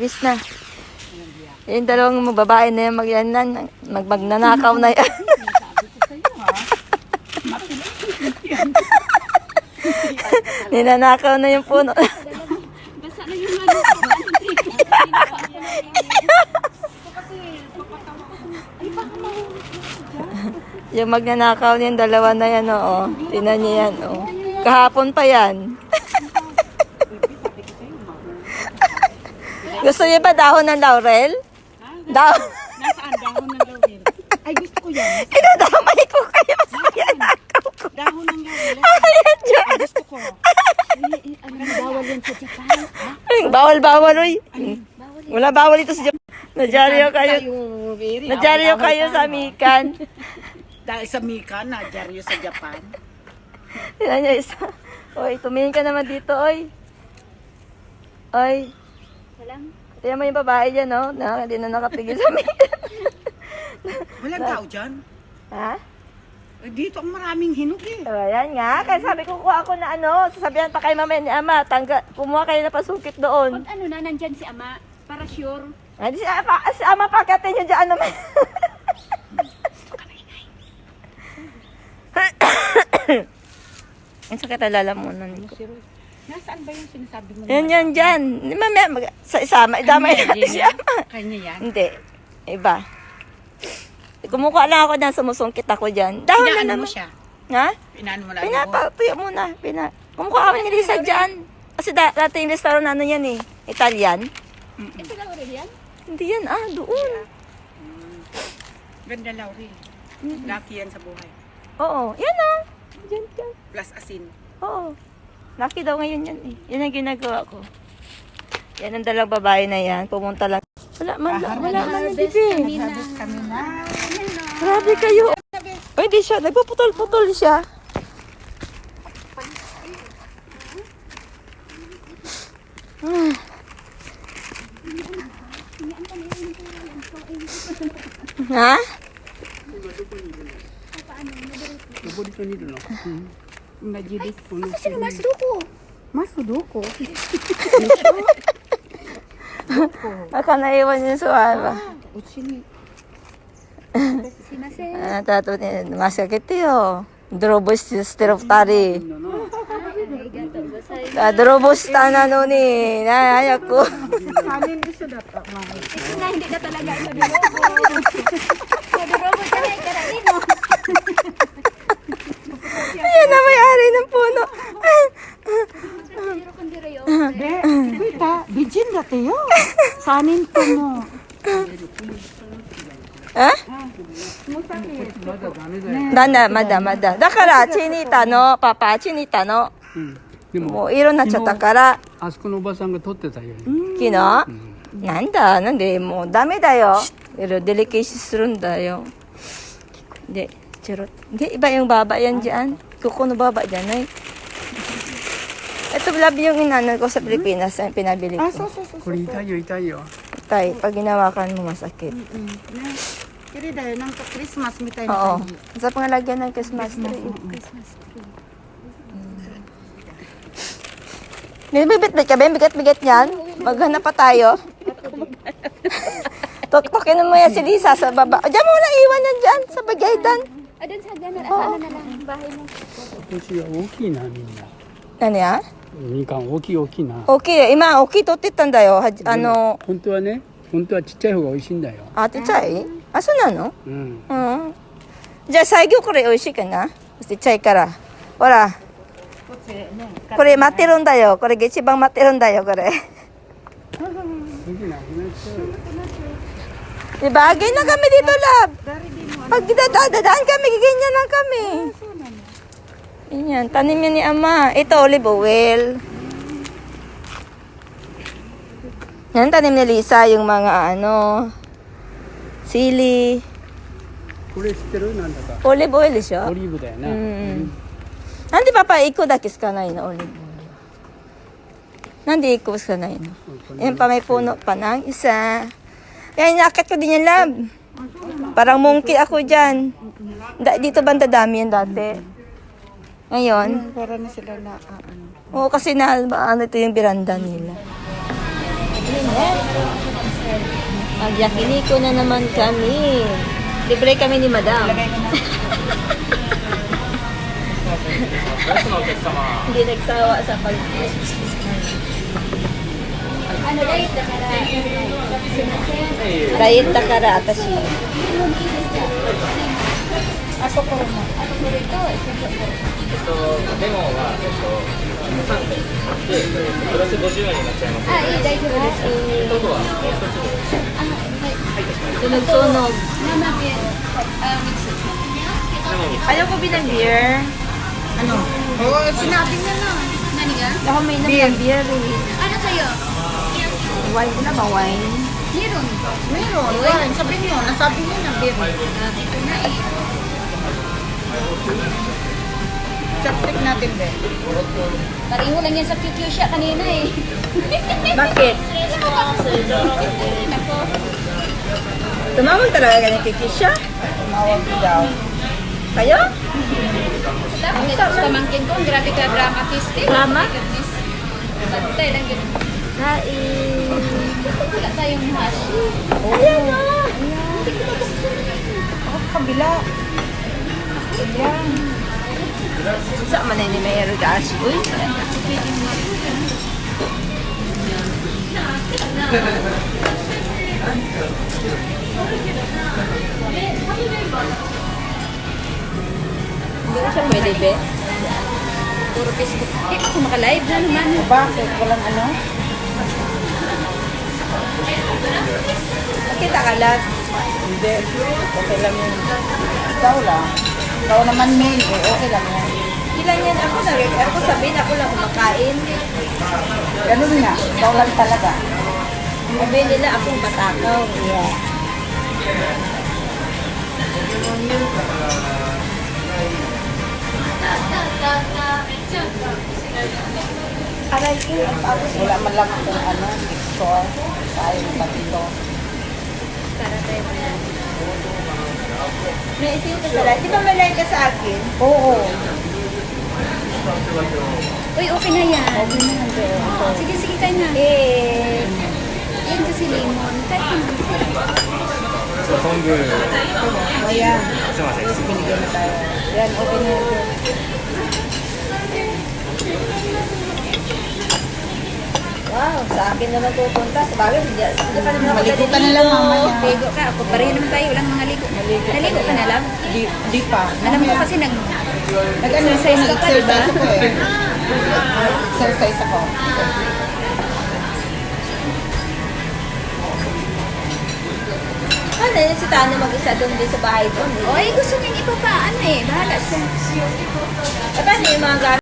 Labis na. Yung dalawang babae na yan, magnanakaw na yan. Ninanakaw na yung puno. Basta na yung ano. Yung magnanakaw niyan, dalawa na yan, oo. Tingnan niyo yan, oo. Kahapon pa yan. Gusto niyo ba dahon ng laurel? Dahon. Nasaan dahon ng laurel? Ay, gusto ko yan. Inadamay ko kayo sa magnanakaw ko. Dahon ng laurel. Ayan dyan. Ay, gusto ko. Ano mo, bawal yan sa Japan? Bawal, oy. Wala bawal ito sa Japan. Nadyaryo kayo. Nadyaryo kayo sa Mikan. Dahil sa Mika, nadyaryo sa Japan. Tingnan niyo isa. Oy, tumingin ka naman dito, oy. Oy. Salam. Tingnan mo yung babae dyan, no? Hindi na nakapigil sa Mikan. Walang tao dyan. Ha? Dito ang maraming hinog eh. So, ayan nga. Kaya sabi ko, kuha ako na ano. Sasabihan pa kay mama ni ama. Kumuha kayo na pasukit doon. Pag ano na, nandyan si ama, para sure. Ay, si ama pagkatin nyo dyan naman. Ang sakit ang lalamunan ko. Nasaan ba yung sinasabi mo? Yan, dyan. Mamaya, sa isama, idamay natin si ama. Kanya yan? Hindi. Iba. Kumukuha lang ako dyan, sumusungkit ako dyan. Dahon na Pinaan naman. mo siya? Ha? Pinaan mo lang yung Pinapatuyo muna. Kumukuha kami ni Lisa dyan. Kasi dati yung restaurant na ano yan eh. Italian. Ito lang ulit yan? Hindi yan, doon. Ganda laurel. Lucky yan sa buhay. Oo, yan Diyan. Plus asin. Oo. Lucky daw ngayon yan eh. Yan ang ginagawa ko. Yan ang dalawang babae na yan. Pumunta lang. Wala man ang bibi. Harvest kami na. Grabe kayo. Pwede siya. Nagpuputol-putol siya. Ha? 登りと似るの。 Najulis. Sino mas duko? Masuduko. Baka naiwan yung suwa. Utsini. Simasen. Tato ni masakit yo. Drobos steroftari. Arigato gozaimasu. Drobos na no ni. Ayaw ko. Kanin gusto dapat. Ito na, hindi na talaga ito durobo. Durobo ka na, ikarain mo. Yan na may-ari ng puno. Pero kung di rayo. Be, kita, bijin dati yo. Sanin ko mo. Ha? まだダメだよ。まだ。だからチニータのパパチニータのうん。でももう色になっちゃったからあそこのおばさんが撮ってたよ。昨日なんでもうダメだよ。Pero delicateするんだよ。で、charot. Hindi, iba yung baba yan dyan. Kuko no baba dyan, ay. Ito love yung inano ko sa Pilipinas, ang pinabili ko. これ痛いよ痛いよ。 Tay, pag ginawakan mo masakit. Kiri dahil nang Christmas mi tayo Oo. na. Sa pangalagyan ng Christmas tree. Nilibit-bit ka ba? Bigat-bigat yan? Maghanap pa tayo. Tok-tokin mo yan si Lisa sa baba. Diyan mo na iwan yan dyan sa bagaydan. Adun sa gana, ano na lang, bahay mo. 今年は大きいなみんな。 Ano ya? みかん大きい大きいな。 Okay, ima, okay to titan dayo. Ano, 本当はね、本当はちっちゃい方が美味しいんだよ。 ate chay? Ah, so na, no? うん。 じゃあ、最後これ美味しいかなちっちゃいから。ほら。これ待ってるんだよ。これが一番待ってるんだよ、これ。次なくなっちゃうよ。 Ibagay na kami dito, love. Pag dadaan kami, giganyan lang kami. Yan, tanim yan ni Ama. Ito, olive oil. Yan, tanim ni Lisa, yung mga sili. これ知ってるなんだか。 Olive oil でしょオリーブだよな。 なんでパパ1個だけしかないの、オリーブオイル。なんで1個しかないの Yan pa, may puno pa ng isa. Yan, nakit ko din yung lab. Parang monkey ako dyan. Dito banda dami yan dati. Ngayon, Para na sila na oo kasi ito yung biranda nila. Magyakiniko na naman kami. Libre kami ni Madam. Hindi nagsawa sa pag... Ano diet da kara? Diet na kara, atashi. Ako po mo. Ano po ito? レモンは、挟んで、で、プラス50円になっちゃいます。 Ah, dapatです。ってことは、もう一つで、 Ah, okay. Sunog-sunog. Mama beer. Mix. レモンに Ayaw ko binang beer. Ano? Oo, sinabi niya na. Nani ka? Ako may inom ng beer eh. Ano sa'yo? Wine ko na ba wine? Meron. Meron. Wine. Sabihin mo. Nasabi niya na, baby. Ito na eh. Chopstick natin, be. Pareho lang yan sa QQ siya kanina eh. Bakit? Nako. Tumawag talaga ganyan kay Kisha? Tumawag daw. Kayo? Tapos ito sa pamangkin ko, grabe ka dramatist eh. Drama? Bantay lang yun. Kain. Wala tayong hash. Ayan na. Ako sa kabila. Ayan. Sa man ni Mayor Gas. Uy. Hindi na siya pwede, be. Puro Facebook. Eh, ako maka-live na naman. Bakit? Walang ano? Nakita ka lahat. Hindi. Okay lang yun. Ikaw lang. Ikaw naman main. Eh, okay lang yan. Ilan yan ako na rin. Ako sabihin ako lang kumakain. Ganun nga. Ikaw lang talaga. Sabihin nila akong matakaw. Yeah. Aray ko. Wala man lang kung ano, picture. Sayang tatlo. May isin ka sa lahat. Di ba may like ka sa akin? Oo. Uy, okay na yan. Okay na yan, be. Sige, sige, kain na. Eh, Yan kasi lemon. Kain ka na. 昆布、 Ayan. すいません。 Binigyan na tayo. Yan, okay na yan. be. wow, sa akin naman pupunta. Sa bagay, hindi ka naman ako Maligo ka na lang mamaya. Ligo ka. Ako pareho naman tayo. Walang mga ligo. Naligo ka na lang. Di pa. Alam mo kasi Nag-ano exercise ka pa, di ba? Exercise ako eh. Exercise ako. Ano yun si Tano mag-isa doon din sa bahay doon? O, eh, gusto niyang ipapaan eh. Bahala siya. Eh, paano yung mga gamit?